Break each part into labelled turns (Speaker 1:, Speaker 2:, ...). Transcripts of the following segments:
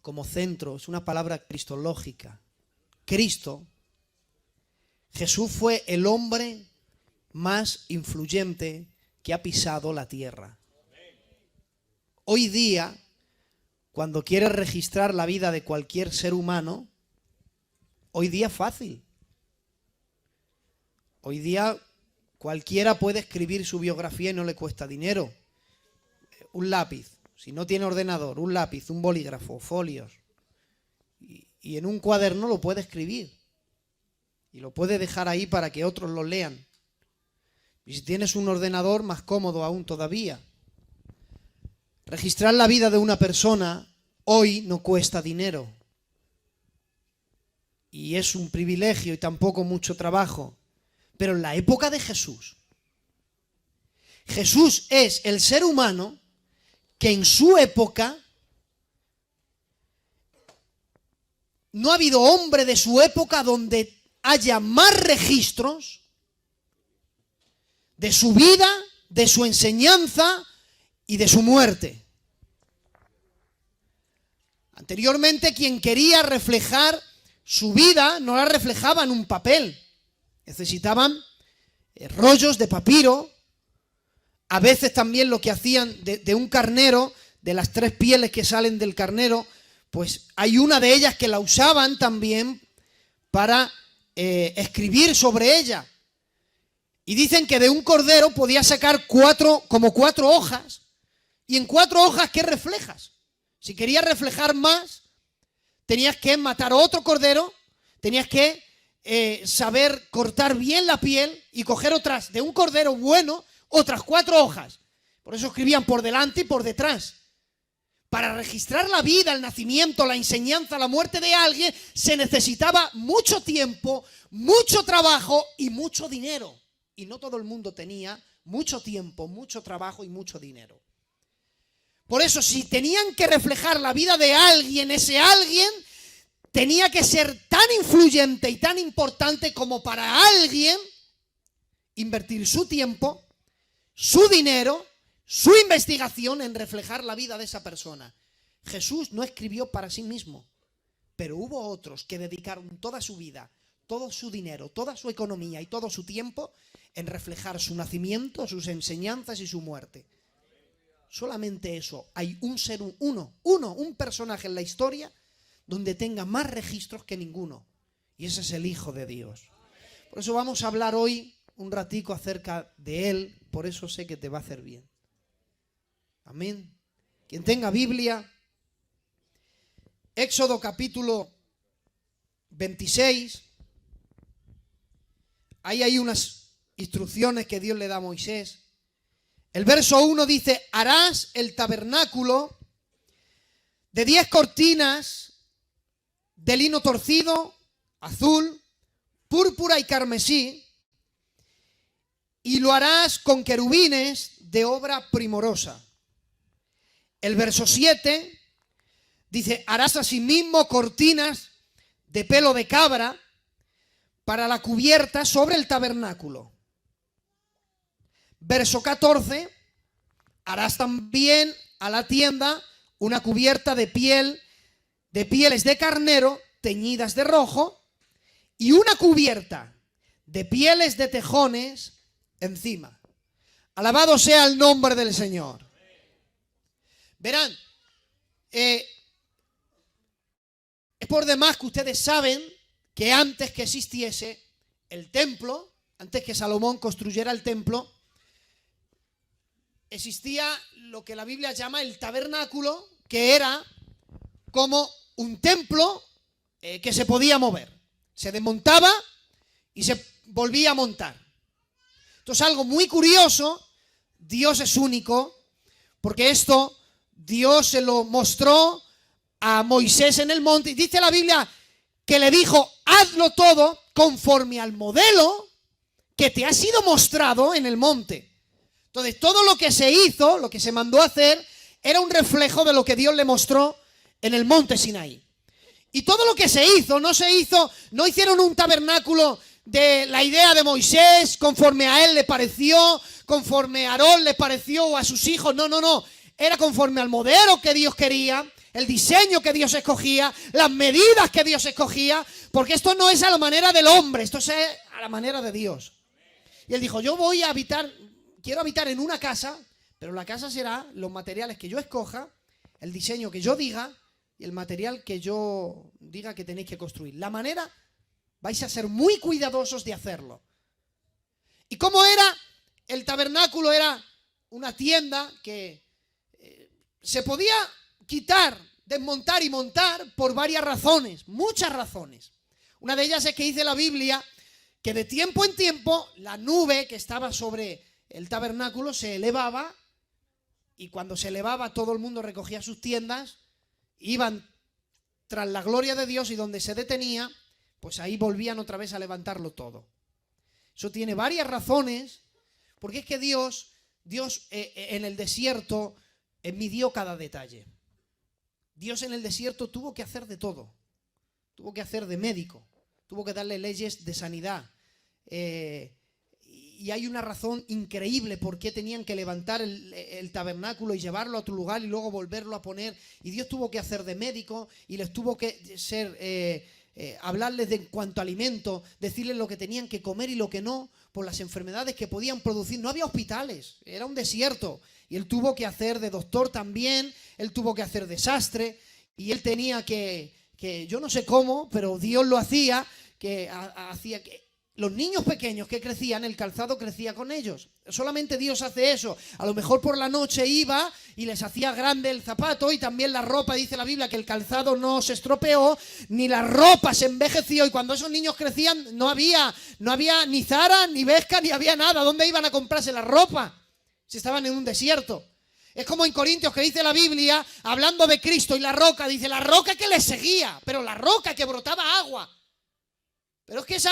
Speaker 1: como centro, es una palabra cristológica. Cristo, Jesús fue el hombre más influyente que ha pisado la tierra. Hoy día, cuando quieres registrar la vida de cualquier ser humano, hoy día es fácil. Hoy día cualquiera puede escribir su biografía y no le cuesta dinero. Un lápiz, si no tiene ordenador, un lápiz, un bolígrafo, folios. Y en un cuaderno lo puede escribir. Y lo puede dejar ahí para que otros lo lean. Y si tienes un ordenador, más cómodo aún todavía. Registrar la vida de una persona hoy no cuesta dinero. Y es un privilegio y tampoco mucho trabajo. Pero en la época de Jesús, Jesús es el ser humano que en su época no ha habido hombre de su época donde haya más registros de su vida, de su enseñanza y de su muerte. Anteriormente, quien quería reflejar su vida no la reflejaba en un papel. Necesitaban rollos de papiro. A veces también lo que hacían de un carnero, de las 3 pieles que salen del carnero, pues hay una de ellas que la usaban también para escribir sobre ella. Y dicen que de un cordero podía sacar como 4 hojas. Y en 4 hojas, ¿qué reflejas? Si querías reflejar más, tenías que matar otro cordero, tenías que saber cortar bien la piel y coger de un cordero bueno, otras 4 hojas. Por eso escribían por delante y por detrás. Para registrar la vida, el nacimiento, la enseñanza, la muerte de alguien, se necesitaba mucho tiempo, mucho trabajo y mucho dinero. Y no todo el mundo tenía mucho tiempo, mucho trabajo y mucho dinero. Por eso, si tenían que reflejar la vida de alguien, ese alguien tenía que ser tan influyente y tan importante como para alguien invertir su tiempo, su dinero, su investigación en reflejar la vida de esa persona. Jesús no escribió para sí mismo, pero hubo otros que dedicaron toda su vida, todo su dinero, toda su economía y todo su tiempo en reflejar su nacimiento, sus enseñanzas y su muerte. Solamente eso. Hay un personaje en la historia donde tenga más registros que ninguno. Y ese es el Hijo de Dios. Por eso vamos a hablar hoy un ratico acerca de Él. Por eso sé que te va a hacer bien. Amén. Quien tenga Biblia, Éxodo capítulo 26. Ahí hay unas instrucciones que Dios le da a Moisés. El verso 1 dice: harás el tabernáculo de 10 cortinas de lino torcido, azul, púrpura y carmesí, y lo harás con querubines de obra primorosa. El verso 7 dice: harás asimismo cortinas de pelo de cabra para la cubierta sobre el tabernáculo. Verso 14, harás también a la tienda una cubierta de pieles de carnero teñidas de rojo y una cubierta de pieles de tejones encima. Alabado sea el nombre del Señor. Verán, es por demás que ustedes saben que antes que existiese el templo, antes que Salomón construyera el templo, existía lo que la Biblia llama el tabernáculo, que era como un templo que se podía mover. Se desmontaba y se volvía a montar. Esto es algo muy curioso. Dios es único, porque esto Dios se lo mostró a Moisés en el monte. Y dice la Biblia que le dijo: hazlo todo conforme al modelo que te ha sido mostrado en el monte. Entonces, todo lo que se hizo, lo que se mandó a hacer, era un reflejo de lo que Dios le mostró en el monte Sinaí. Y todo lo que se hizo, no hicieron un tabernáculo de la idea de Moisés, conforme a él le pareció, conforme a Aarón le pareció o a sus hijos. No. Era conforme al modelo que Dios quería, el diseño que Dios escogía, las medidas que Dios escogía, porque esto no es a la manera del hombre, esto es a la manera de Dios. Y él dijo, yo voy a habitar, quiero habitar en una casa, pero la casa será los materiales que yo escoja, el diseño que yo diga y el material que yo diga que tenéis que construir. La manera, vais a ser muy cuidadosos de hacerlo. ¿Y cómo era? El tabernáculo era una tienda que se podía quitar, desmontar y montar por varias razones, muchas razones. Una de ellas es que dice la Biblia que de tiempo en tiempo la nube que estaba sobre el tabernáculo se elevaba y cuando se elevaba todo el mundo recogía sus tiendas, iban tras la gloria de Dios y donde se detenía, pues ahí volvían otra vez a levantarlo todo. Eso tiene varias razones, porque es que Dios en el desierto midió cada detalle. Dios en el desierto tuvo que hacer de todo. Tuvo que hacer de médico, tuvo que darle leyes de sanidad. Y hay una razón increíble por qué tenían que levantar el tabernáculo y llevarlo a otro lugar y luego volverlo a poner. Y Dios tuvo que hacer de médico y les tuvo que hablarles de en cuanto a alimento, decirles lo que tenían que comer y lo que no, por las enfermedades que podían producir. No había hospitales, era un desierto. Y él tuvo que hacer de doctor también, él tuvo que hacer de sastre, y él tenía que yo no sé cómo, pero Dios lo hacía, hacía que los niños pequeños que crecían, el calzado crecía con ellos. Solamente Dios hace eso. A lo mejor por la noche iba y les hacía grande el zapato y también la ropa. Dice la Biblia que el calzado no se estropeó, ni la ropa se envejeció. Y cuando esos niños crecían no había ni Zara, ni Vesca, ni había nada. ¿Dónde iban a comprarse la ropa? Si estaban en un desierto. Es como en Corintios que dice la Biblia, hablando de Cristo y la roca, dice la roca que les seguía, pero la roca que brotaba agua. Pero es que esa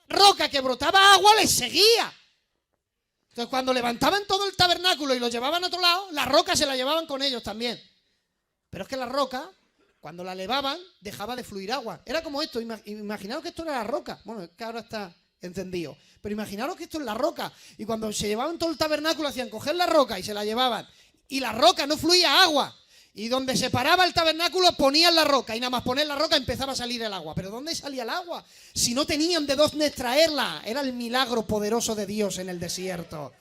Speaker 1: roca que brotaba agua les seguía. Entonces cuando levantaban todo el tabernáculo y lo llevaban a otro lado, la roca se la llevaban con ellos también. Pero es que la roca, cuando la elevaban, dejaba de fluir agua. Era como esto, imaginaos que esto era la roca. Bueno, es que ahora está encendido. Pero imaginaros que esto es la roca. Y cuando se llevaban todo el tabernáculo, hacían coger la roca y se la llevaban. Y la roca no fluía agua. Y donde se paraba el tabernáculo ponían la roca. Y nada más poner la roca empezaba a salir el agua. ¿Pero dónde salía el agua? Si no tenían de dónde extraerla. Era el milagro poderoso de Dios en el desierto.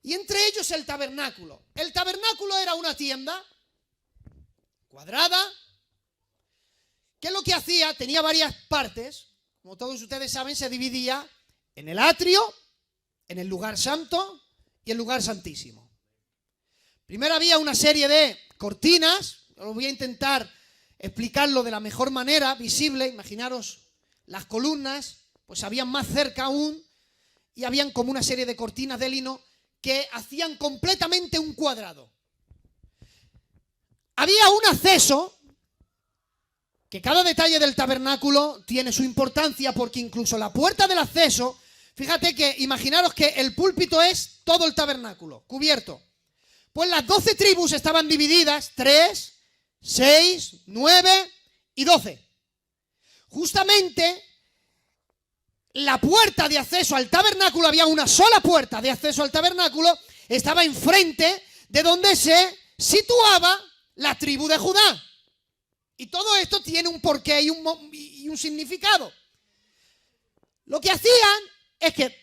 Speaker 1: Y entre ellos el tabernáculo. El tabernáculo era una tienda cuadrada. ¿Qué es lo que hacía? Tenía varias partes. Como todos ustedes saben, se dividía en el atrio, en el lugar santo y el lugar santísimo. Primero había una serie de cortinas, os voy a intentar explicarlo de la mejor manera, visible. Imaginaros las columnas, pues habían más cerca aún, y habían como una serie de cortinas de lino que hacían completamente un cuadrado. Había un acceso, que cada detalle del tabernáculo tiene su importancia, porque incluso la puerta del acceso, fíjate que imaginaros que el púlpito es todo el tabernáculo, cubierto. Pues las 12 tribus estaban divididas, 3, 6, 9 y 12. Justamente la puerta de acceso al tabernáculo, había una sola puerta de acceso al tabernáculo, estaba enfrente de donde se situaba la tribu de Judá. Y todo esto tiene un porqué y un significado. Lo que hacían es que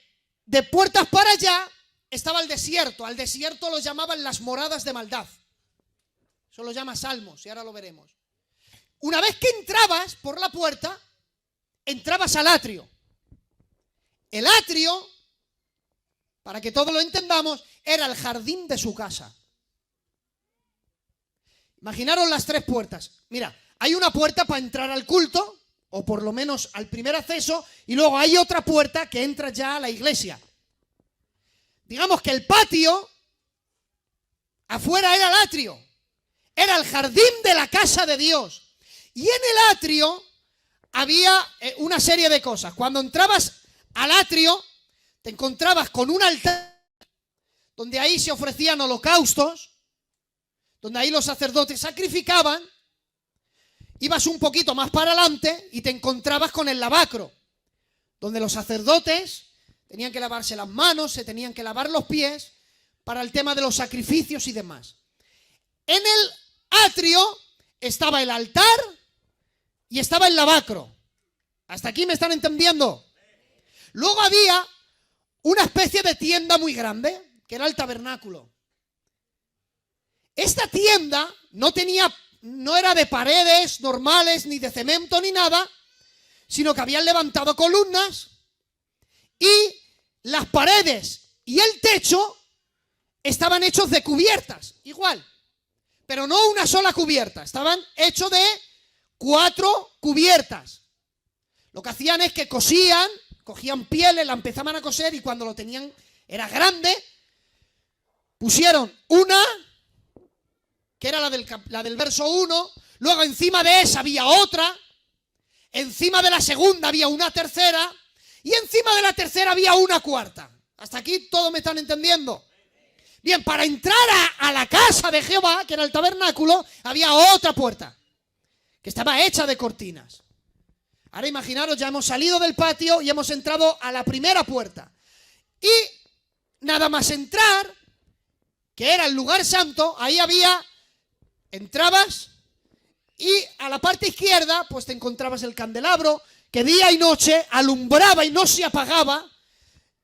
Speaker 1: de puertas para allá estaba el desierto. Al desierto lo llamaban las moradas de maldad. Eso lo llama Salmos y ahora lo veremos. Una vez que entrabas por la puerta, entrabas al atrio. El atrio, para que todos lo entendamos, era el jardín de su casa. Imaginaros las 3 puertas. Mira, hay una puerta para entrar al culto, o por lo menos al primer acceso, y luego hay otra puerta que entra ya a la iglesia. Digamos que el patio afuera era el atrio, era el jardín de la casa de Dios. Y en el atrio había una serie de cosas. Cuando entrabas al atrio, te encontrabas con un altar donde ahí se ofrecían holocaustos, donde ahí los sacerdotes sacrificaban. Ibas un poquito más para adelante y te encontrabas con el lavacro, donde los sacerdotes tenían que lavarse las manos, se tenían que lavar los pies para el tema de los sacrificios y demás. En el atrio estaba el altar y estaba el lavacro. ¿Hasta aquí me están entendiendo? Luego había una especie de tienda muy grande, que era el tabernáculo. Esta tienda no era de paredes normales, ni de cemento, ni nada, sino que habían levantado columnas y las paredes y el techo estaban hechos de cubiertas, igual, pero no una sola cubierta, estaban hechos de 4 cubiertas. Lo que hacían es que cogían pieles, la empezaban a coser y cuando lo tenían, era grande, pusieron una, que era la del verso 1, luego encima de esa había otra, encima de la segunda había una tercera y encima de la tercera había una cuarta. ¿Hasta aquí todos me están entendiendo? Bien, para entrar a la casa de Jehová, que era el tabernáculo, había otra puerta, que estaba hecha de cortinas. Ahora imaginaros, ya hemos salido del patio y hemos entrado a la primera puerta. Y nada más entrar, que era el lugar santo, ahí entrabas y a la parte izquierda pues te encontrabas el candelabro que día y noche alumbraba y no se apagaba.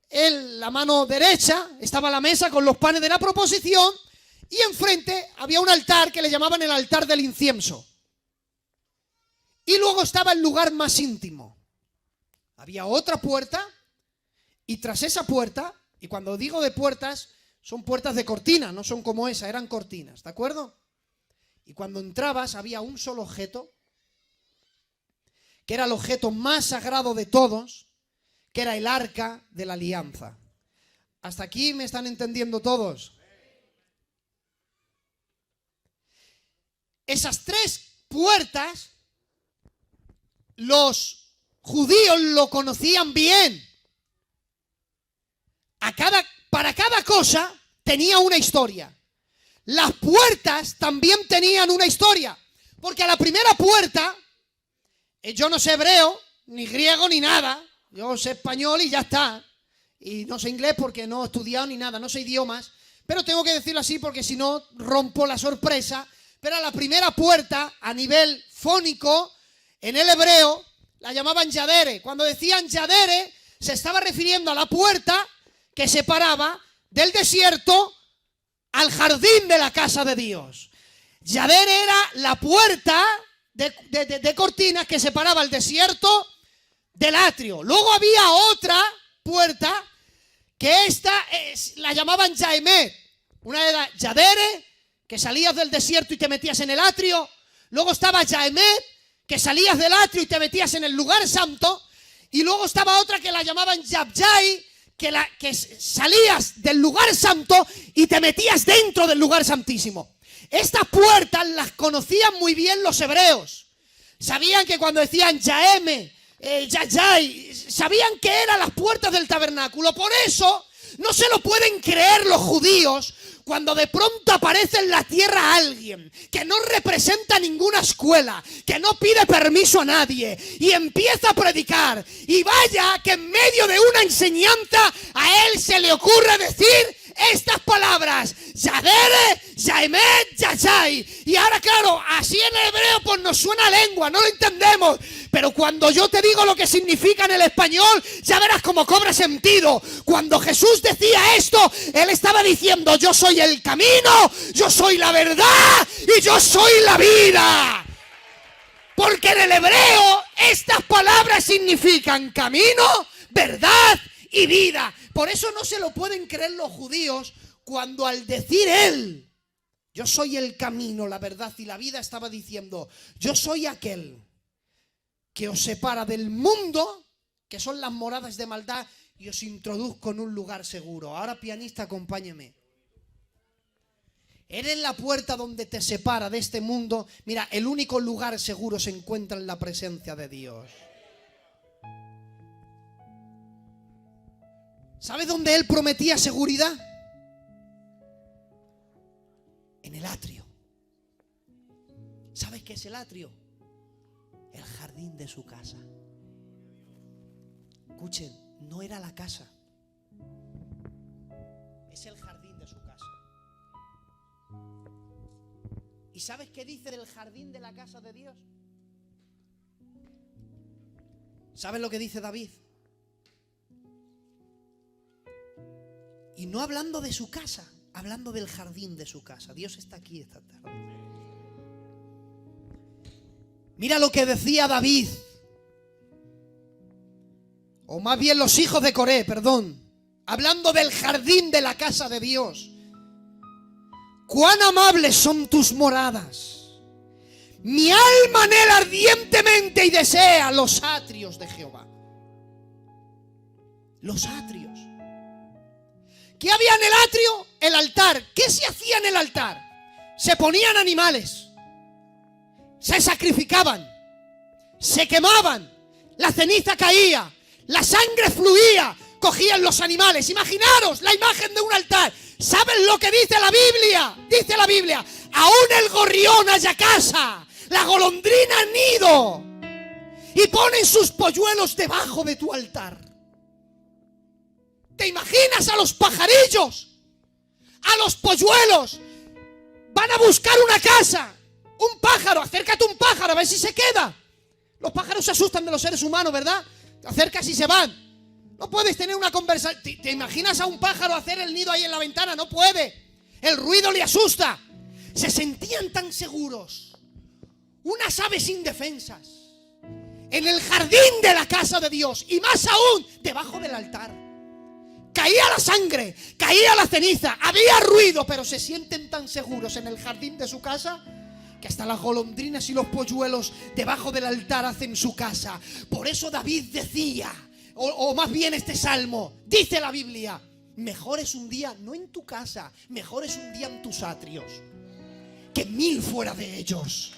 Speaker 1: En la mano derecha estaba la mesa con los panes de la proposición y enfrente había un altar que le llamaban el altar del incienso. Y luego estaba el lugar más íntimo. Había otra puerta y tras esa puerta, y cuando digo de puertas, son puertas de cortina, no son como esa, eran cortinas, ¿de acuerdo? Y cuando entrabas había un solo objeto, que era el objeto más sagrado de todos, que era el arca de la alianza. ¿Hasta aquí me están entendiendo todos? Esas 3 puertas, los judíos lo conocían bien. Para cada cosa tenía una historia. Las puertas también tenían una historia, porque a la primera puerta, yo no sé hebreo, ni griego, ni nada, yo sé español y ya está, y no sé inglés porque no he estudiado ni nada, no sé idiomas, pero tengo que decirlo así porque si no rompo la sorpresa, pero a la primera puerta, a nivel fónico, en el hebreo, la llamaban Yadere. Cuando decían Yadere, se estaba refiriendo a la puerta que separaba del desierto al jardín de la casa de Dios. Yadere era la puerta de cortinas que separaba el desierto del atrio. Luego había otra puerta que la llamaban Yaemet. Una era Yadere, que salías del desierto y te metías en el atrio. Luego estaba Yaemet, que salías del atrio y te metías en el lugar santo. Y luego estaba otra que la llamaban Yabjai, que salías del lugar santo y te metías dentro del lugar santísimo. Estas puertas las conocían muy bien los hebreos. Sabían que cuando decían Yaeme, Yayay, sabían que eran las puertas del tabernáculo. Por eso no se lo pueden creer los judíos cuando de pronto aparece en la tierra alguien que no representa ninguna escuela, que no pide permiso a nadie y empieza a predicar. Y vaya que en medio de una enseñanza a él se le ocurre decir estas palabras: Yadere, Yaemet, Yayay. Y ahora claro, así en el hebreo pues nos suena a lengua, no lo entendemos. Pero cuando yo te digo lo que significa en el español, ya verás cómo cobra sentido. Cuando Jesús decía esto, Él estaba diciendo: yo soy el camino, yo soy la verdad y yo soy la vida. Porque en el hebreo estas palabras significan camino, verdad y vida. Por eso no se lo pueden creer los judíos cuando al decir Él, yo soy el camino, la verdad y la vida, estaba diciendo: yo soy aquel que os separa del mundo, que son las moradas de maldad, y os introduzco en un lugar seguro. Ahora, pianista, acompáñeme. Eres la puerta donde te separa de este mundo. Mira, el único lugar seguro se encuentra en la presencia de Dios. ¿Sabes dónde Él prometía seguridad? En el atrio. ¿Sabes qué es el atrio? El jardín de su casa. Escuchen, no era la casa, es el jardín de su casa. Y sabes qué dice del jardín de la casa de Dios? ¿Sabes lo que dice David? Y no hablando de su casa, hablando del jardín de su casa. Dios está aquí esta tarde. Mira lo que decía David, o más bien los hijos de Coré, perdón, hablando del jardín de la casa de Dios. Cuán amables son tus moradas. Mi alma anhela ardientemente y desea los atrios de Jehová. Los atrios. ¿Qué había en el atrio? El altar. ¿Qué se hacía en el altar? Se ponían animales, se sacrificaban, se quemaban, la ceniza caía, la sangre fluía, cogían los animales. Imaginaros la imagen de un altar. ¿Saben lo que dice la Biblia? Dice la Biblia: aún el gorrión halla casa, la golondrina nido, y ponen sus polluelos debajo de tu altar. ¿Te imaginas a los pajarillos, a los polluelos? Van a buscar una casa. Un pájaro, acércate a un pájaro a ver si se queda. Los pájaros se asustan de los seres humanos, ¿verdad? Te acercas y se van. No puedes tener una conversación. ¿Te imaginas a un pájaro hacer el nido ahí en la ventana? No puede. El ruido le asusta. Se sentían tan seguros, unas aves indefensas, en el jardín de la casa de Dios, y más aún debajo del altar. Caía la sangre, caía la ceniza, había ruido, pero se sienten tan seguros en el jardín de su casa que hasta las golondrinas y los polluelos debajo del altar hacen su casa. Por eso David decía, o más bien este salmo, dice la Biblia: mejor es un día no en tu casa, mejor es un día en tus atrios que 1000 fuera de ellos.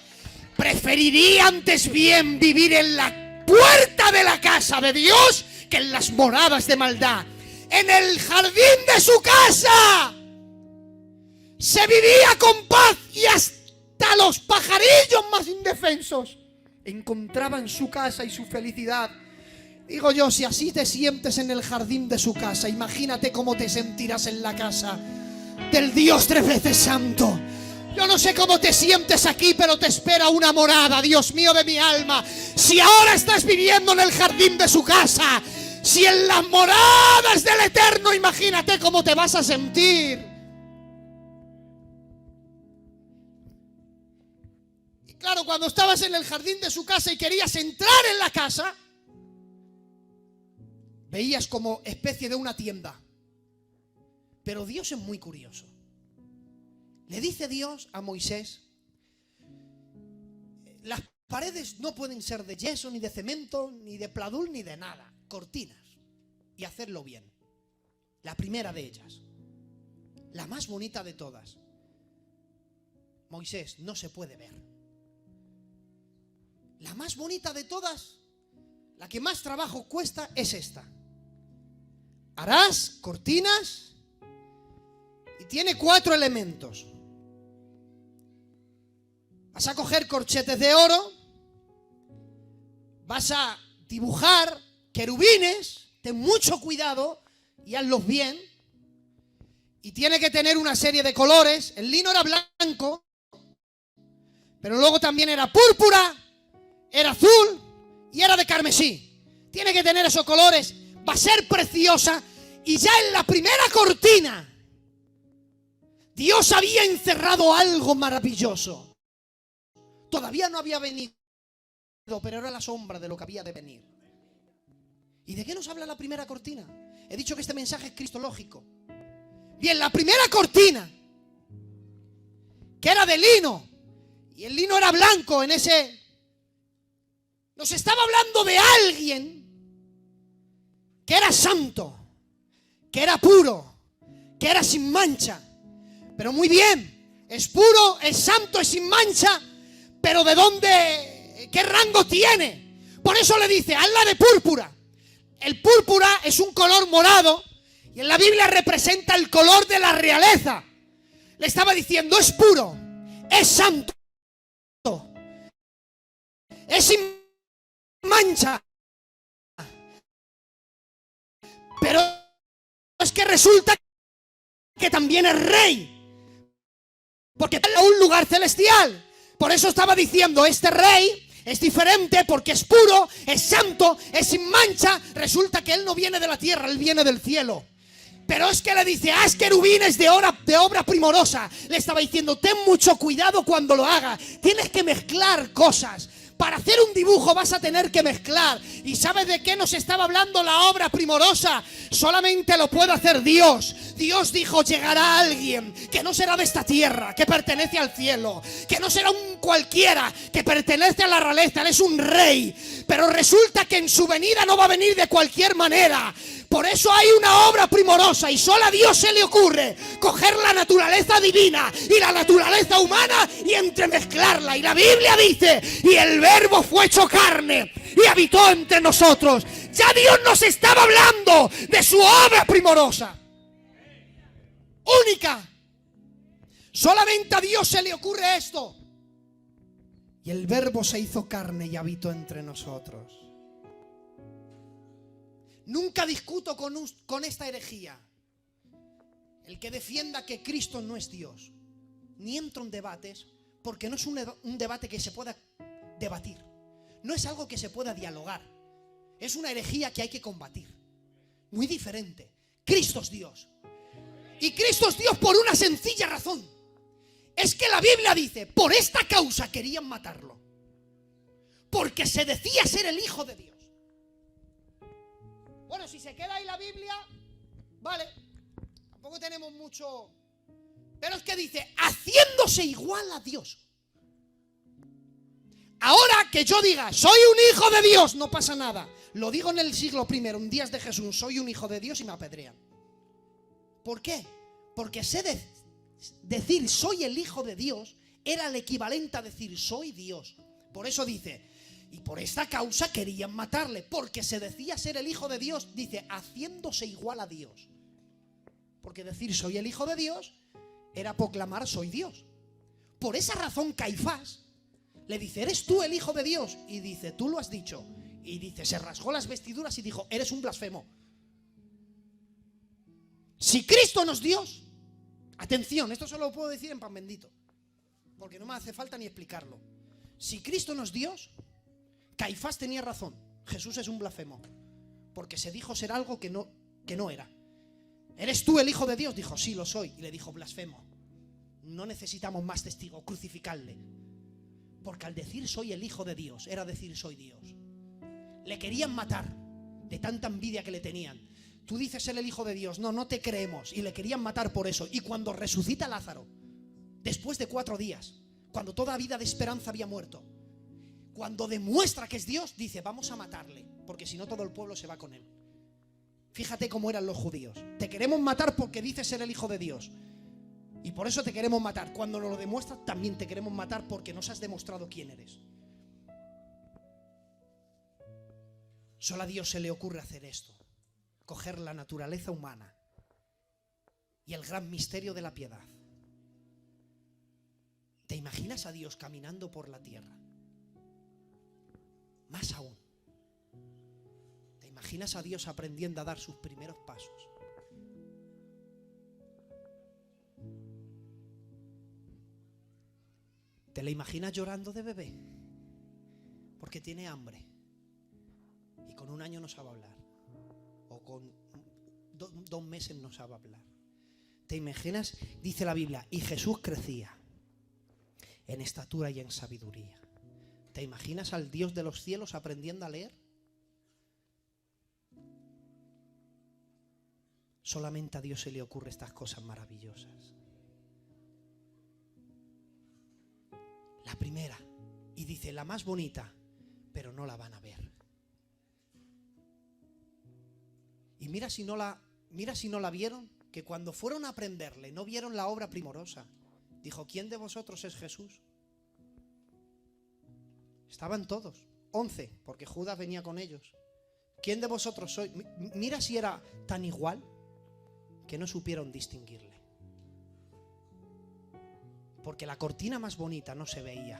Speaker 1: Preferiría antes bien vivir en la puerta de la casa de Dios que en las moradas de maldad. En el jardín de su casa se vivía con paz, y hasta los pajarillos más indefensos encontraban su casa y su felicidad. Digo yo, si así te sientes en el jardín de su casa, imagínate cómo te sentirás en la casa del Dios 3 veces santo. Yo no sé cómo te sientes aquí, pero te espera una morada, Dios mío de mi alma. Si ahora estás viviendo en el jardín de su casa, si en las moradas del Eterno, imagínate cómo te vas a sentir. Y claro, cuando estabas en el jardín de su casa y querías entrar en la casa, veías como especie de una tienda. Pero Dios es muy curioso. Le dice Dios a Moisés: las paredes no pueden ser de yeso, ni de cemento, ni de pladul, ni de nada. Cortinas. Y hacerlo bien. La primera de ellas, la más bonita de todas: Moisés, no se puede ver. La más bonita de todas, la que más trabajo cuesta, es esta. Harás cortinas y tiene 4 elementos. Vas a coger corchetes de oro, vas a dibujar querubines. Ten mucho cuidado y hazlos bien. Y tiene que tener una serie de colores. El lino era blanco, pero luego también era púrpura, era azul y era de carmesí. Tiene que tener esos colores. Va a ser preciosa. Y ya en la primera cortina, Dios había encerrado algo maravilloso. Todavía no había venido, pero era la sombra de lo que había de venir. ¿Y de qué nos habla la primera cortina? He dicho que este mensaje es cristológico. Bien, la primera cortina, que era de lino, y el lino era blanco en ese... Nos estaba hablando de alguien que era santo, que era puro, que era sin mancha. Pero muy bien, es puro, es santo, es sin mancha, pero ¿de dónde? ¿Qué rango tiene? Por eso le dice, hazla de púrpura. El púrpura es un color morado y en la Biblia representa el color de la realeza. Le estaba diciendo, es puro, es santo, es sin mancha. Pero es que resulta que también es rey. porque está en un lugar celestial. Por eso estaba diciendo, este rey es diferente porque es puro, es santo, es sin mancha. Resulta que él no viene de la tierra, él viene del cielo. Pero es que le dice, haz querubines de obra primorosa. Le estaba diciendo, ten mucho cuidado cuando lo hagas. Tienes que mezclar cosas. Para hacer un dibujo vas a tener que mezclar. ¿Y sabes de qué nos estaba hablando la obra primorosa? Solamente lo puede hacer Dios. Dios dijo, llegará alguien que no será de esta tierra, que pertenece al cielo, que no será un cualquiera, que pertenece a la realeza. Él es un rey. Pero resulta que en su venida no va a venir de cualquier manera. Por eso hay una obra primorosa y solo a Dios se le ocurre coger la naturaleza divina y la naturaleza humana y entremezclarla. Y la Biblia dice, y el Verbo fue hecho carne y habitó entre nosotros. Ya Dios nos estaba hablando de su obra primorosa. Única. Solamente a Dios se le ocurre esto. Y el Verbo se hizo carne y habitó entre nosotros. Nunca discuto con esta herejía. El que defienda que Cristo no es Dios. Ni entro en debates, porque no es un debate que se pueda debatir. No es algo que se pueda dialogar. Es una herejía que hay que combatir. Muy diferente. Cristo es Dios. Y Cristo es Dios por una sencilla razón. Es que la Biblia dice, por esta causa querían matarlo. Porque se decía ser el Hijo de Dios. Bueno, si se queda ahí la Biblia, vale, tampoco tenemos mucho. Pero es que dice, haciéndose igual a Dios. Ahora que yo diga, soy un hijo de Dios, no pasa nada. Lo digo en el siglo I, en días de Jesús, soy un hijo de Dios y me apedrean. ¿Por qué? Porque decir soy el hijo de Dios era el equivalente a decir soy Dios. Por eso dice, y por esta causa querían matarle, porque se decía ser el hijo de Dios, dice, haciéndose igual a Dios. Porque decir soy el hijo de Dios era proclamar soy Dios. Por esa razón Caifás le dice, ¿eres tú el hijo de Dios? Y dice, tú lo has dicho. Y dice, se rasgó las vestiduras y dijo, eres un blasfemo. Si Cristo no es Dios, atención, esto solo lo puedo decir en pan bendito, porque no me hace falta ni explicarlo. Si Cristo no es Dios, Caifás tenía razón, Jesús es un blasfemo, porque se dijo ser algo que no era. ¿Eres tú el hijo de Dios? Dijo, sí, lo soy. Y le dijo, blasfemo. No necesitamos más testigos, crucificarle. Porque al decir soy el hijo de Dios, era decir soy Dios. Le querían matar de tanta envidia que le tenían. Tú dices ser el hijo de Dios, no te creemos. Y le querían matar por eso. Y cuando resucita Lázaro, después de 4 días, cuando toda vida de esperanza había muerto, cuando demuestra que es Dios, dice, vamos a matarle, porque si no todo el pueblo se va con él. Fíjate cómo eran los judíos. Te queremos matar porque dices ser el hijo de Dios. Y por eso te queremos matar. Cuando nos lo demuestras, también te queremos matar porque nos has demostrado quién eres. Solo a Dios se le ocurre hacer esto. Coger la naturaleza humana y el gran misterio de la piedad. ¿Te imaginas a Dios caminando por la tierra? Más aún. ¿Te imaginas a Dios aprendiendo a dar sus primeros pasos? ¿Te la imaginas llorando de bebé? Porque tiene hambre. Y con 1 año no sabe hablar. O con 2 meses no sabe hablar. ¿Te imaginas? Dice la Biblia, y Jesús crecía en estatura y en sabiduría. ¿Te imaginas al Dios de los cielos aprendiendo a leer? Solamente a Dios se le ocurren estas cosas maravillosas. La primera, y dice la más bonita, pero no la van a ver. Y mira si no la vieron, que cuando fueron a aprenderle no vieron la obra primorosa. Dijo, ¿quién de vosotros es Jesús? Estaban todos, 11, porque Judas venía con ellos. ¿Quién de vosotros sois? Mira si era tan igual que no supieron distinguirle. Porque la cortina más bonita no se veía,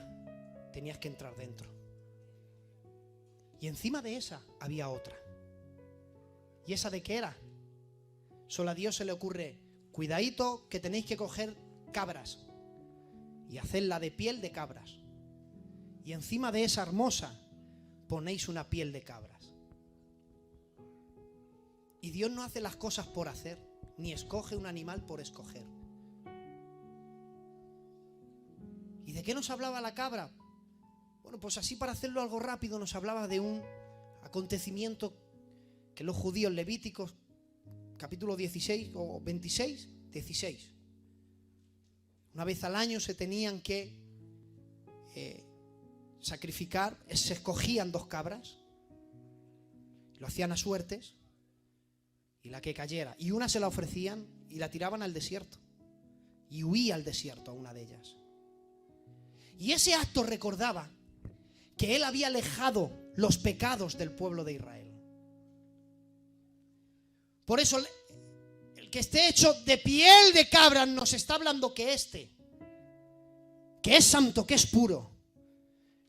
Speaker 1: tenías que entrar dentro. Y encima de esa había otra. ¿Y esa de qué era? Solo a Dios se le ocurre, cuidadito que tenéis que coger cabras. y hacedla de piel de cabras. Y encima de esa hermosa ponéis una piel de cabras. Y Dios no hace las cosas por hacer, ni escoge un animal por escoger. ¿Y de qué nos hablaba la cabra? Bueno, pues así para hacerlo algo rápido nos hablaba de un acontecimiento que los judíos, Levíticos, capítulo 16 o 16, 16. Una vez al año se tenían que sacrificar, se escogían 2 cabras, lo hacían a suertes, y la que cayera, y una se la ofrecían y la tiraban al desierto, y huía al desierto a una de ellas. Y ese acto recordaba que él había alejado los pecados del pueblo de Israel. Por eso el que esté hecho de piel de cabra nos está hablando que que es santo, que es puro,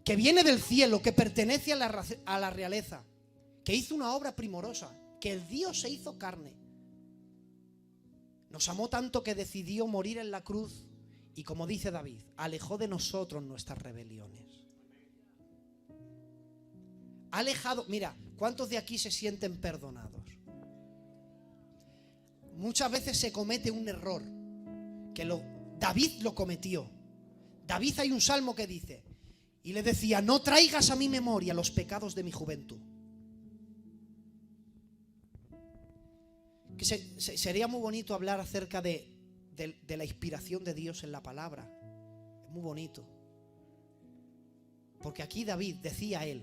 Speaker 1: que viene del cielo, que pertenece a la realeza, que hizo una obra primorosa, que el Dios se hizo carne. Nos amó tanto que decidió morir en la cruz y, como dice David, alejó de nosotros nuestras rebeliones. Ha alejado, mira, ¿cuántos de aquí se sienten perdonados? Muchas veces se comete un error, David lo cometió. David, hay un salmo que dice, y le decía, no traigas a mi memoria los pecados de mi juventud. Que sería muy bonito hablar acerca de la inspiración de Dios en la palabra. Es muy bonito. Porque aquí David decía él,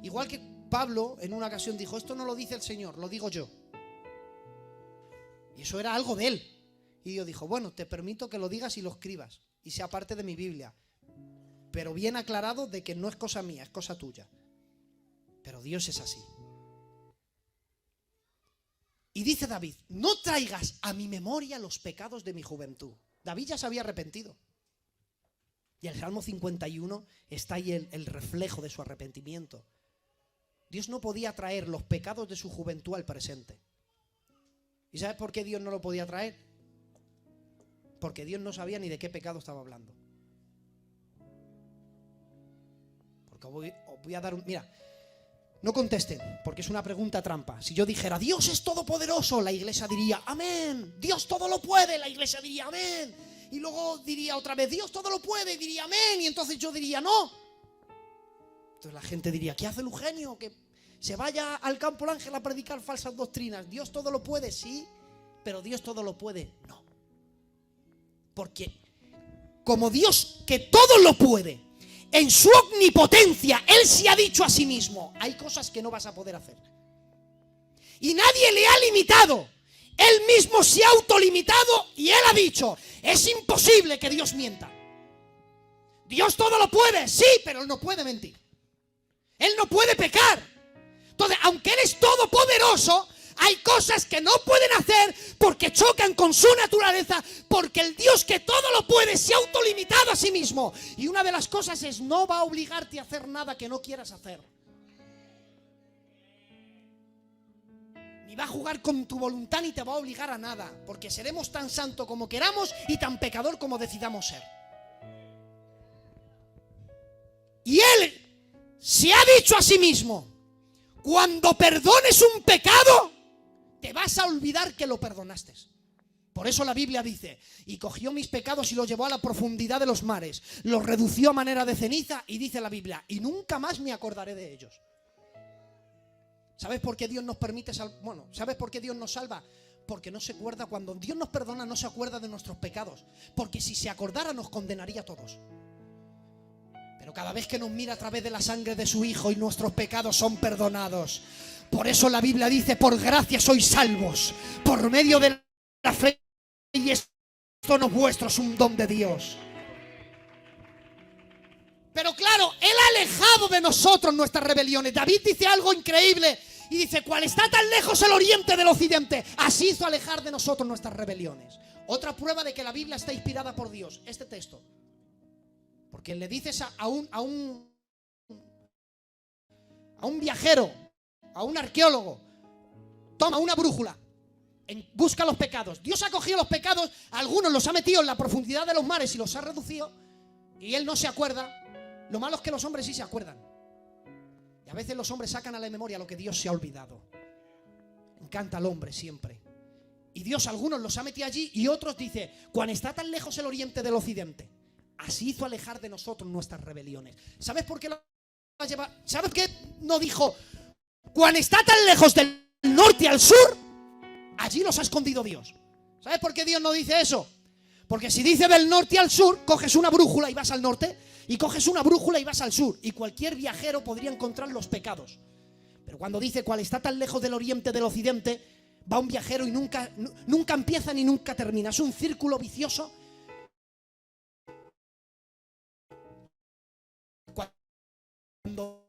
Speaker 1: igual que Pablo en una ocasión dijo, esto no lo dice el Señor, lo digo yo. Y eso era algo de él. Y Dios dijo, bueno, te permito que lo digas y lo escribas y sea parte de mi Biblia, pero bien aclarado de que no es cosa mía, es cosa tuya. Pero Dios es así. Y dice David, no traigas a mi memoria los pecados de mi juventud. David ya se había arrepentido. Y el Salmo 51 está ahí el reflejo de su arrepentimiento. Dios no podía traer los pecados de su juventud al presente. ¿Y sabes por qué Dios no lo podía traer? Porque Dios no sabía ni de qué pecado estaba hablando. Porque os voy a dar un... Mira, no contesten, porque es una pregunta trampa. Si yo dijera, Dios es todopoderoso, la iglesia diría, amén. Dios todo lo puede, la iglesia diría, amén. Y luego diría otra vez, Dios todo lo puede, y diría, amén. Y entonces yo diría, no. Entonces la gente diría, ¿qué hace el Eugenio? Que se vaya al campo el ángel a predicar falsas doctrinas. Dios todo lo puede, sí, pero Dios todo lo puede, no. Porque como Dios que todo lo puede, en su omnipotencia, Él se ha dicho a sí mismo, hay cosas que no vas a poder hacer. Y nadie le ha limitado. Él mismo se ha autolimitado y Él ha dicho, es imposible que Dios mienta. Dios todo lo puede, sí, pero Él no puede mentir. Él no puede pecar. Entonces, aunque Él es todopoderoso, hay cosas que no pueden hacer porque chocan con su naturaleza, porque el Dios que todo lo puede se ha autolimitado a sí mismo. Y una de las cosas es, no va a obligarte a hacer nada que no quieras hacer. Ni va a jugar con tu voluntad ni te va a obligar a nada, porque seremos tan santo como queramos y tan pecador como decidamos ser. Y Él se ha dicho a sí mismo, cuando perdones un pecado, te vas a olvidar que lo perdonaste. Por eso la Biblia dice, y cogió mis pecados y los llevó a la profundidad de los mares, los redució a manera de ceniza, y dice la Biblia, y nunca más me acordaré de ellos. ¿Sabes por qué Dios nos permite ¿sabes por qué Dios nos salva? Porque no se acuerda, cuando Dios nos perdona no se acuerda de nuestros pecados, porque si se acordara nos condenaría a todos. Pero cada vez que nos mira a través de la sangre de su Hijo y nuestros pecados son perdonados. Por eso la Biblia dice, por gracia sois salvos, por medio de la fe, y esto no es vuestro, es un don de Dios. Pero claro, Él ha alejado de nosotros nuestras rebeliones. David dice algo increíble y dice, cual está tan lejos el oriente del occidente, así hizo alejar de nosotros nuestras rebeliones. Otra prueba de que la Biblia está inspirada por Dios, este texto. Porque le dices a un viajero, a un arqueólogo, toma una brújula busca los pecados. Dios ha cogido los pecados, algunos los ha metido en la profundidad de los mares y los ha reducido, y Él no se acuerda. Lo malo es que los hombres sí se acuerdan. Y a veces los hombres sacan a la memoria lo que Dios se ha olvidado. Encanta al hombre siempre. Y Dios algunos los ha metido allí y otros dice, cuando está tan lejos el oriente del occidente, así hizo alejar de nosotros nuestras rebeliones. ¿Sabes por qué lo lleva? ¿Sabes qué no dijo? Cuando está tan lejos del norte al sur, allí los ha escondido Dios. ¿Sabes por qué Dios no dice eso? Porque si dice del norte al sur, coges una brújula y vas al norte, y coges una brújula y vas al sur, y cualquier viajero podría encontrar los pecados. Pero cuando dice cuál está tan lejos del oriente del occidente, va un viajero y nunca empieza ni nunca termina. Es un círculo vicioso. Cuando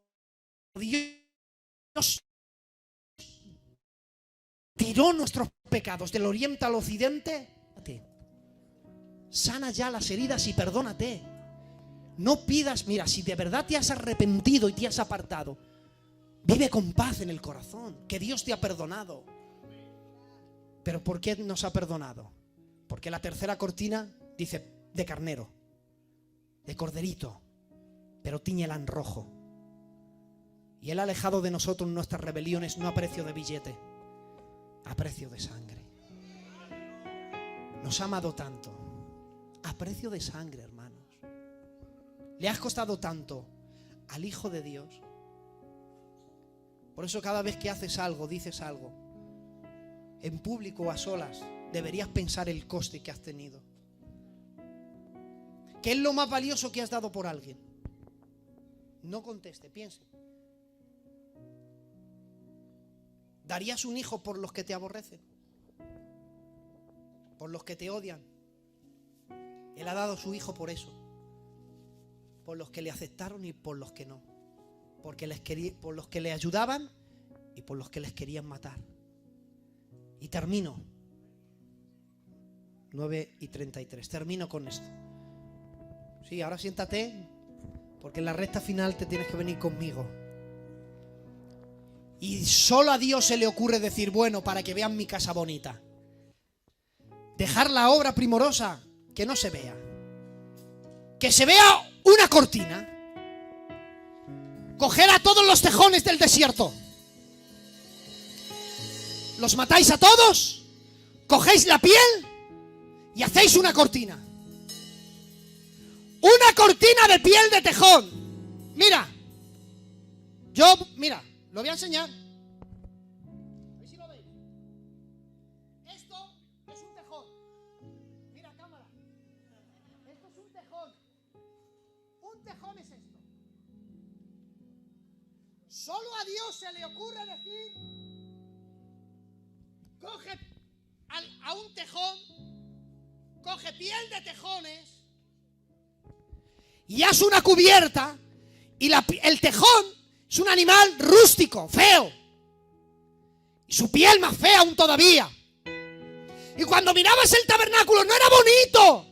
Speaker 1: Dios tiró nuestros pecados del oriente al occidente, sana ya las heridas y perdónate. No pidas, mira, si de verdad te has arrepentido y te has apartado, vive con paz en el corazón, que Dios te ha perdonado. ¿Pero por qué nos ha perdonado? Porque la tercera cortina dice de carnero, de corderito, pero tíñela en rojo. Y Él ha alejado de nosotros nuestras rebeliones no a precio de billete, a precio de sangre. Nos ha amado tanto, a precio de sangre, hermanos. Le has costado tanto al Hijo de Dios. Por eso cada vez que haces algo, dices algo, en público o a solas, deberías pensar el coste que has tenido. ¿Qué es lo más valioso que has dado por alguien? No conteste, piense. ¿Darías un hijo por los que te aborrecen? ¿Por los que te odian? Él ha dado su hijo por eso. Por los que le aceptaron y por los que no. Por los que le ayudaban y por los que les querían matar. Y termino. 9:33. Termino con esto. Sí, ahora siéntate, porque en la recta final te tienes que venir conmigo. Y solo a Dios se le ocurre decir, bueno, para que vean mi casa bonita. Dejar la obra primorosa, que no se vea. Que se vea una cortina. Coger a todos los tejones del desierto. Los matáis a todos, cogéis la piel y hacéis una cortina. Una cortina de piel de tejón. Mira, mira, lo voy a enseñar. A ver si lo veis. Esto es un tejón. Mira, cámara. Esto es un tejón. Un tejón es esto. Solo a Dios se le ocurre decir, coge a un tejón, coge piel de tejones y haz una cubierta. Y el tejón es un animal rústico, feo, y su piel más fea aún todavía. Y cuando mirabas el tabernáculo no era bonito,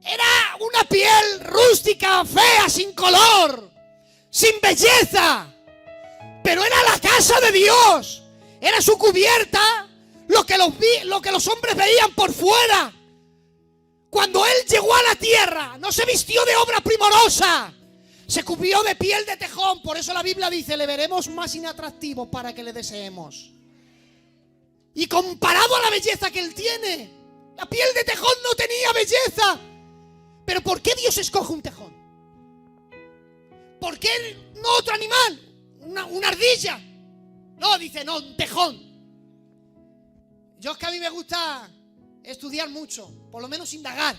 Speaker 1: era una piel rústica, fea, sin color, sin belleza, pero era la casa de Dios, era su cubierta. Lo que los hombres veían por fuera. Cuando Él llegó a la tierra, no se vistió de obra primorosa, se cubrió de piel de tejón. Por eso la Biblia dice, le veremos más inatractivo para que le deseemos. Y comparado a la belleza que Él tiene, la piel de tejón no tenía belleza. Pero ¿por qué Dios escoge un tejón? ¿Por qué no otro animal? Una ardilla. No, dice, no, un tejón. Yo es que a mí me gusta estudiar mucho, por lo menos indagar.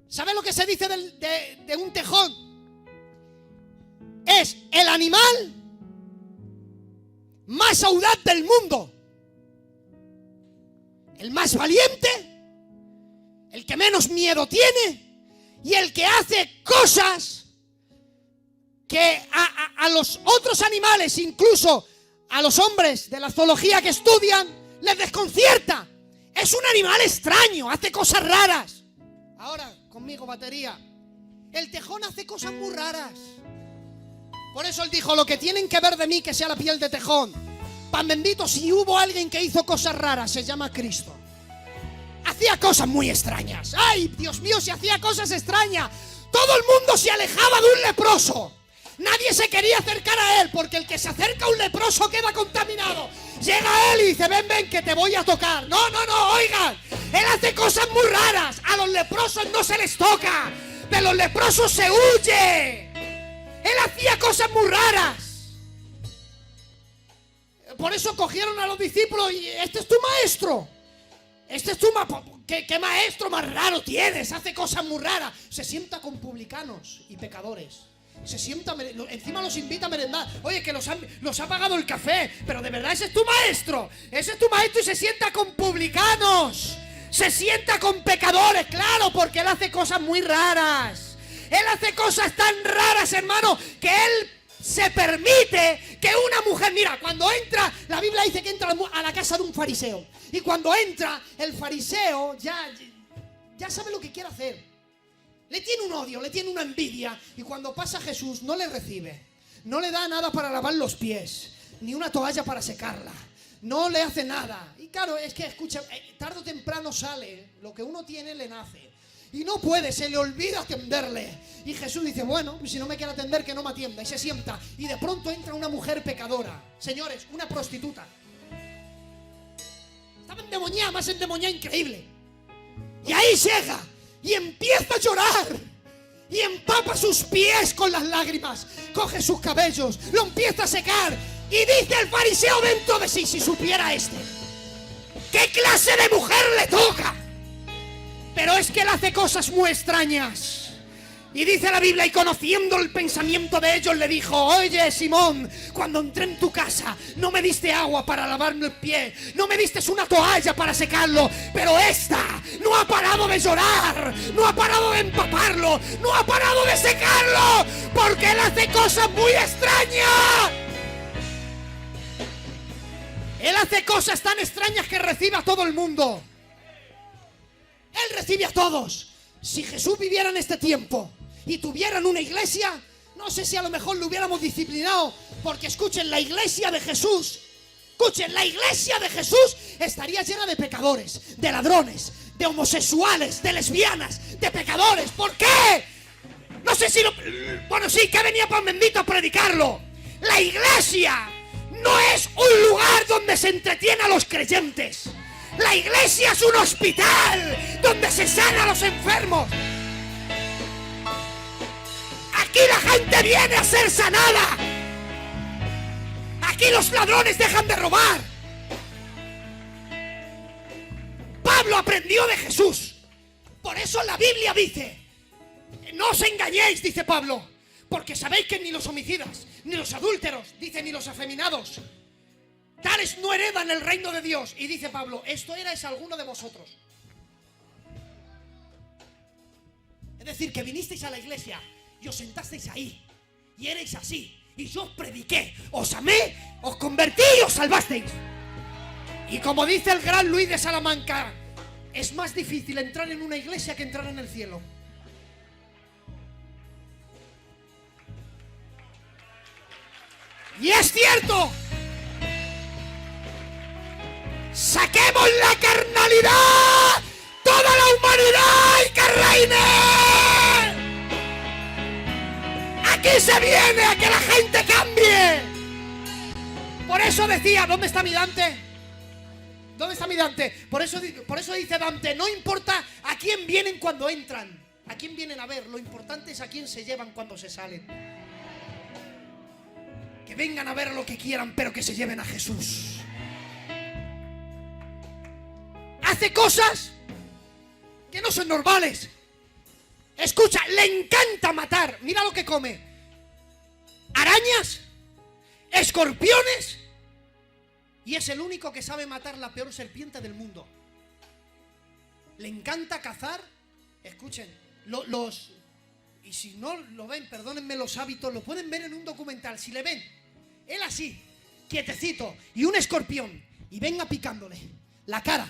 Speaker 1: ¿Sabes lo que se dice de un tejón? Es el animal más audaz del mundo. El más valiente, el que menos miedo tiene y el que hace cosas que a los otros animales, incluso a los hombres de la zoología que estudian, les desconcierta. Es un animal extraño, hace cosas raras. Ahora, conmigo, batería. El tejón hace cosas muy raras. Por eso Él dijo, lo que tienen que ver de mí, que sea la piel de tejón. Pan bendito, si hubo alguien que hizo cosas raras, se llama Cristo. Hacía cosas muy extrañas. ¡Ay, Dios mío, si hacía cosas extrañas! Todo el mundo se alejaba de un leproso. Nadie se quería acercar a él, porque el que se acerca a un leproso queda contaminado. Llega a él y dice, ven, ven, que te voy a tocar. No, no, no, oigan. Él hace cosas muy raras. A los leprosos no se les toca. De los leprosos se huye. Él hacía cosas muy raras. Por eso cogieron a los discípulos y este es tu maestro. Este es tu ¿Qué maestro más raro tienes? Hace cosas muy raras. Se sienta con publicanos y pecadores. Se sienta, encima los invita a merendar. Oye, que los ha pagado el café. Pero de verdad, ese es tu maestro. Ese es tu maestro y se sienta con publicanos. Se sienta con pecadores, claro, porque él hace cosas muy raras. Él hace cosas tan raras, hermano, que él se permite que una mujer, mira, cuando entra, la Biblia dice que entra a la casa de un fariseo. Y cuando entra, el fariseo ya sabe lo que quiere hacer. Le tiene un odio, le tiene una envidia. Y cuando pasa Jesús, no le recibe. No le da nada para lavar los pies, ni una toalla para secarla. No le hace nada. Y claro, es que, escucha, tarde o temprano sale. Lo que uno tiene le nace. Y no puede, se le olvida atenderle. Y Jesús dice, bueno, si no me quiere atender, que no me atienda. Y se sienta. Y de pronto entra una mujer pecadora. Señores, una prostituta. Estaba endemoniada, más endemoniada increíble. Y ahí llega y empieza a llorar. Y empapa sus pies con las lágrimas. Coge sus cabellos, lo empieza a secar. Y dice el fariseo dentro de sí, si supiera este, ¿qué clase de mujer le toca? Pero es que él hace cosas muy extrañas. Y dice la Biblia, y conociendo el pensamiento de ellos, le dijo, oye, Simón, cuando entré en tu casa, no me diste agua para lavarme el pie, no me diste una toalla para secarlo, pero esta no ha parado de llorar, no ha parado de empaparlo, no ha parado de secarlo, porque él hace cosas muy extrañas. Él hace cosas tan extrañas que recibe a todo el mundo. Él recibe a todos. Si Jesús viviera en este tiempo y tuvieran una iglesia, no sé si a lo mejor lo hubiéramos disciplinado, porque escuchen, la iglesia de Jesús, escuchen, la iglesia de Jesús estaría llena de pecadores, de ladrones, de homosexuales, de lesbianas, de pecadores. ¿Por qué? No sé si bueno, sí, que venía Pan Bendito a predicarlo. La iglesia no es un lugar donde se entretiene a los creyentes. La iglesia es un hospital donde se sana a los enfermos. Aquí la gente viene a ser sanada. Aquí los ladrones dejan de robar. Pablo aprendió de Jesús. Por eso la Biblia dice, no os engañéis, dice Pablo, porque sabéis que ni los homicidas, ni los adúlteros, dice, ni los afeminados, tales no heredan el reino de Dios. Y dice Pablo, esto erais alguno de vosotros. Es decir, que vinisteis a la iglesia y os sentasteis ahí y erais así, y yo os prediqué, os amé, os convertí y os salvasteis. Y como dice el gran Luis de Salamanca, es más difícil entrar en una iglesia que entrar en el cielo. Y es cierto. Saquemos la carnalidad, toda la humanidad y que reine. Aquí se viene a que la gente cambie. Por eso decía, ¿dónde está mi Dante? ¿Dónde está mi Dante? Por eso dice Dante, no importa a quién vienen cuando entran, a quién vienen a ver, lo importante es a quién se llevan cuando se salen. Que vengan a ver lo que quieran, pero que se lleven a Jesús. Hace cosas que no son normales. Escucha, le encanta matar. Mira lo que come: arañas, escorpiones, y es el único que sabe matar la peor serpiente del mundo. Le encanta cazar. Escuchen, y si no lo ven, perdónenme los hábitos, lo pueden ver en un documental. Si le ven, él así, quietecito, y un escorpión, y venga picándole la cara.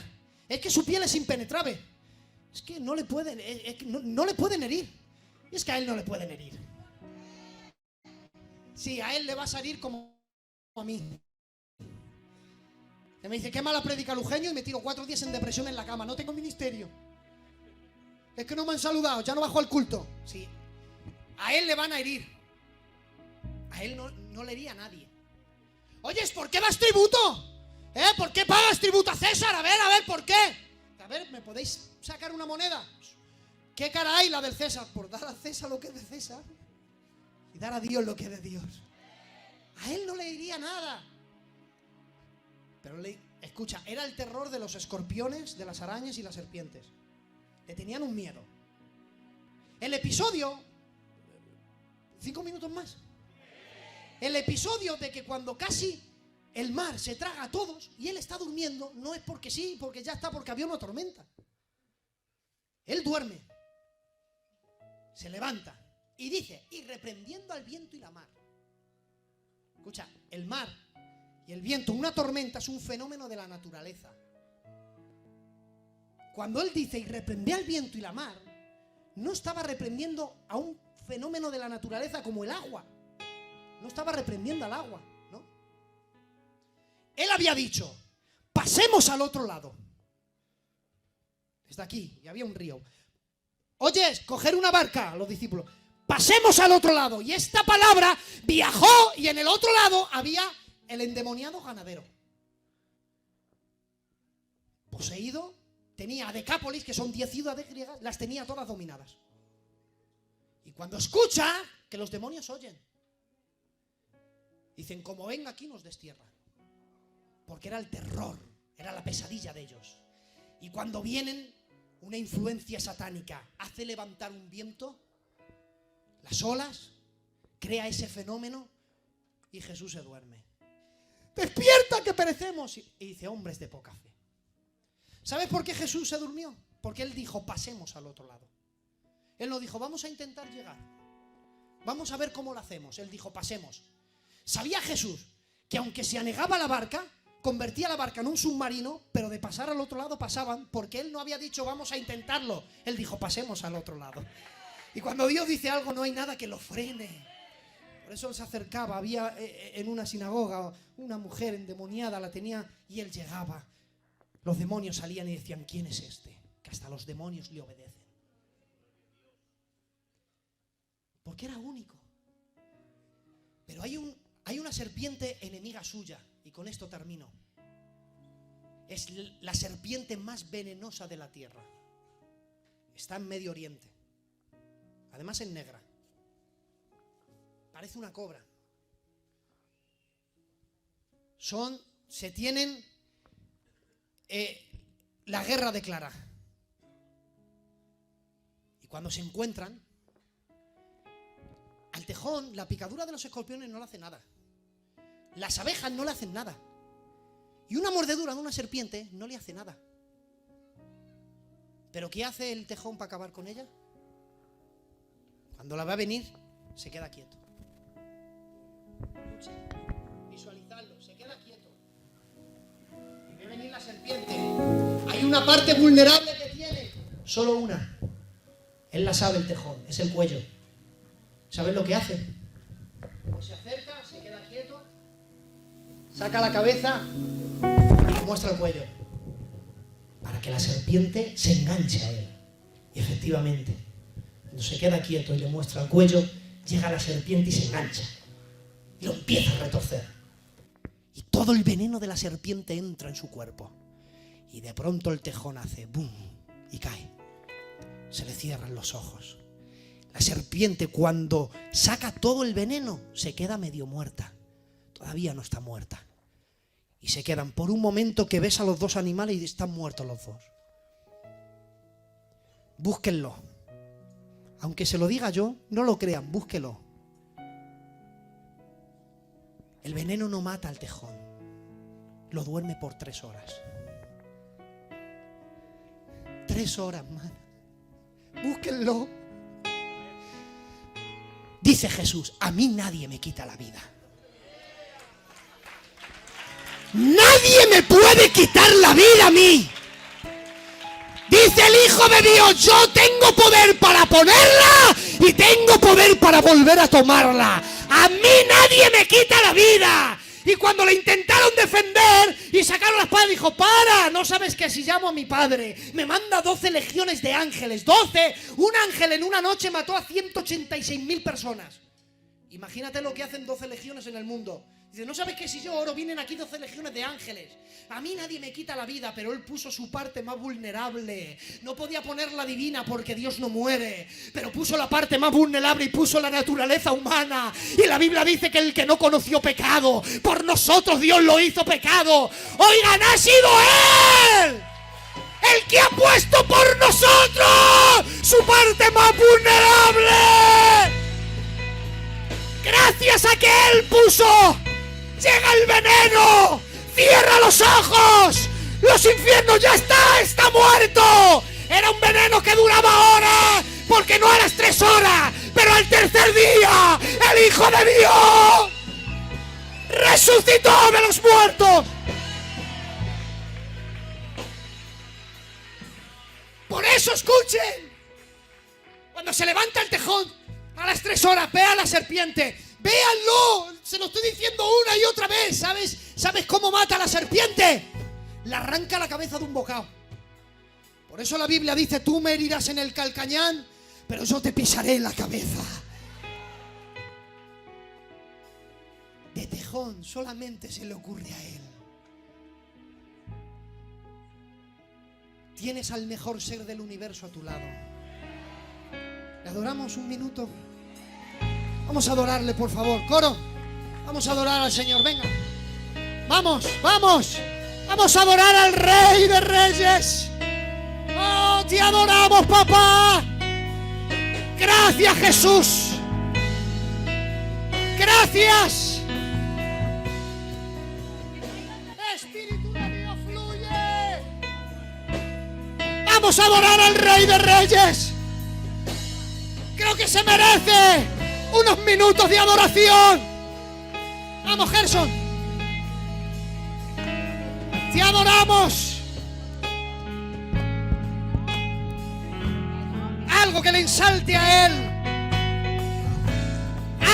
Speaker 1: Es que su piel es impenetrable. Es que no le pueden, no le pueden herir. Y es que a él no le pueden herir. Sí, a él le va a salir como a mí. Que me dice, qué mala predica Lujeño, y me tiro 4 días en depresión en la cama. No tengo ministerio. Es que no me han saludado, ya no bajo al culto. Sí. A él le van a herir. A él no le hería a nadie. Oye, ¿por qué das tributo? ¿Por qué pagas tributo a César? A ver, ¿por qué? A ver, ¿me podéis sacar una moneda? ¿Qué cara hay la del César? Por dar a César lo que es de César y dar a Dios lo que es de Dios. A él no le diría nada. Pero escucha, era el terror de los escorpiones, de las arañas y las serpientes. Le tenían un miedo. El episodio, 5 minutos más. El episodio de que cuando casi el mar se traga a todos y él está durmiendo, no es porque sí, porque ya está, porque había una tormenta. Él duerme, se levanta y dice, y reprendiendo al viento y la mar. Escucha, el mar y el viento, una tormenta es un fenómeno de la naturaleza. Cuando él dice, y reprendí al viento y la mar, no estaba reprendiendo a un fenómeno de la naturaleza como el agua. No estaba reprendiendo al agua, ¿no? Él había dicho, pasemos al otro lado. Desde aquí, y había un río. Oyes, coger una barca, a los discípulos. Pasemos al otro lado. Y esta palabra viajó y en el otro lado había el endemoniado ganadero. Poseído, tenía a Decápolis, que son 10 ciudades griegas, las tenía todas dominadas. Y cuando escucha que los demonios oyen, dicen, como venga aquí nos destierran. Porque era el terror, era la pesadilla de ellos. Y cuando vienen, una influencia satánica hace levantar un viento, las olas, crea ese fenómeno y Jesús se duerme. ¡Despierta que perecemos! Y dice, hombres de poca fe. ¿Sabes por qué Jesús se durmió? Porque él dijo, pasemos al otro lado. Él no dijo, vamos a intentar llegar. Vamos a ver cómo lo hacemos. Él dijo, pasemos. ¿Sabía Jesús que aunque se anegaba la barca, convertía la barca en un submarino, pero de pasar al otro lado pasaban? Porque él no había dicho, vamos a intentarlo. Él dijo, pasemos al otro lado. Y cuando Dios dice algo, no hay nada que lo frene. Por eso él se acercaba. Había en una sinagoga una mujer endemoniada, la tenía, y él llegaba. Los demonios salían y decían, ¿quién es este? Que hasta los demonios le obedecen. Porque era único. Pero hay una serpiente enemiga suya, y con esto termino. Es la serpiente más venenosa de la tierra. Está en Medio Oriente. Además es negra. Parece una cobra. Se tienen la guerra declarada. Y cuando se encuentran, al tejón, la picadura de los escorpiones no le hace nada. Las abejas no le hacen nada. Y una mordedura de una serpiente no le hace nada. ¿Pero qué hace el tejón para acabar con ella? Cuando la va a venir, se queda quieto. Visualizarlo, se queda quieto. Y ve venir la serpiente. Hay una parte vulnerable que tiene. Solo una. Él la sabe, el tejón, es el cuello. ¿Sabes lo que hace? Pues se acerca, se queda quieto, saca la cabeza y le muestra el cuello. Para que la serpiente se enganche a él. Y efectivamente, cuando se queda quieto y le muestra el cuello, llega la serpiente y se engancha. Y lo empieza a retorcer. Y todo el veneno de la serpiente entra en su cuerpo. Y de pronto el tejón hace ¡bum! Y cae. Se le cierran los ojos. La serpiente, cuando saca todo el veneno, se queda medio muerta. Todavía no está muerta. Y se quedan por un momento que ves a los dos animales y están muertos los dos. Búsquenlo. Aunque se lo diga yo, no lo crean, búsquenlo. El veneno no mata al tejón. Lo duerme por 3 horas. 3 horas, man. Búsquenlo. Dice Jesús, a mí nadie me quita la vida. Nadie me puede quitar la vida a mí. Dice el Hijo de Dios, yo tengo poder para ponerla y tengo poder para volver a tomarla. A mí nadie me quita la vida. Y cuando le intentaron defender y sacaron la espada, dijo: para, no sabes que si llamo a mi padre me manda 12 legiones de ángeles. 12, un ángel en una noche mató a 186.000 personas. Imagínate lo que hacen 12 legiones en el mundo. Dice: no sabes que si yo oro vienen aquí 12 legiones de ángeles. A mí nadie me quita la vida, pero él puso su parte más vulnerable. No podía poner la divina porque Dios no muere, pero puso la parte más vulnerable y puso la naturaleza humana. Y la Biblia dice que el que no conoció pecado, por nosotros Dios lo hizo pecado. Oigan, ha sido Él el que ha puesto por nosotros su parte más vulnerable. Gracias a que Él puso, llega el veneno, cierra los ojos, los infiernos ya está muerto. Era un veneno que duraba horas, porque no a las 3 horas, pero al tercer día el Hijo de Dios resucitó de los muertos. Por eso escuchen, cuando se levanta el tejón a las 3 horas, ve a la serpiente. Véanlo, se lo estoy diciendo una y otra vez. ¿Sabes cómo mata a la serpiente? Le arranca la cabeza de un bocado. Por eso la Biblia dice: tú me herirás en el calcañán, pero yo te pisaré en la cabeza. De tejón solamente se le ocurre a Él. Tienes al mejor ser del universo a tu lado. ¿Le adoramos un minuto? Vamos a adorarle, por favor. Coro, vamos a adorar al Señor. Venga, vamos, vamos. Vamos a adorar al Rey de Reyes. Oh, te adoramos, papá. Gracias, Jesús. Gracias. Espíritu de Dios, fluye. Vamos a adorar al Rey de Reyes. Creo que se merece unos minutos de adoración. Vamos, Gerson. Te adoramos. Algo que le ensalte a Él.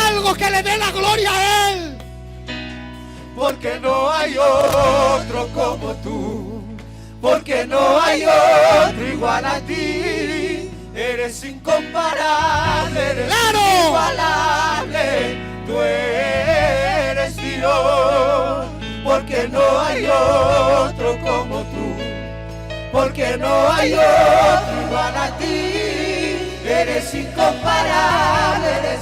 Speaker 1: Algo que le dé la gloria a Él.
Speaker 2: Porque no hay otro como tú. Porque no hay otro igual a ti. Eres incomparable, eres inigualable, tú eres Dios, porque no hay otro como tú, porque no hay otro igual a ti, eres incomparable, eres